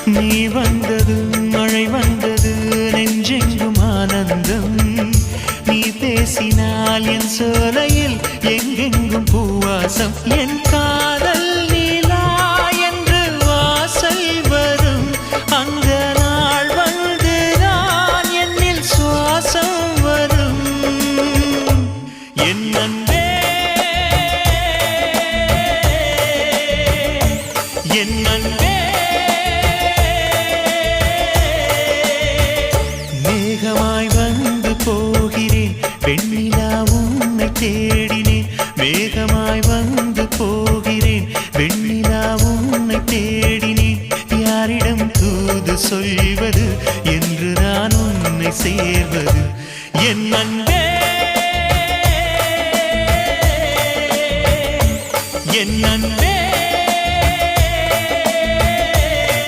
நீ வந்தது மழை வந்தது நெஞ்செங்கும் ஆனந்தம் நீ பேசினால் என் சோலையில் எங்கெங்கும் பூவாசம் என் காதல் நீலா என்று வாசல் வரும் அந்த நாள் வந்து நான் என்னில் சுவாசம் வரும் என் அன்பே என் அன்பே மேகமாய் வந்து போகிறேன் வெண்ணிலா உன்னை தேடினேன் மேகமாய் வந்து போகிறேன் வெண்ணிலா உன்னை தேடினேன் யாரிடம் தூது சொல்வது என்று நான் உன்னை சேர்வது என் அன்பே என்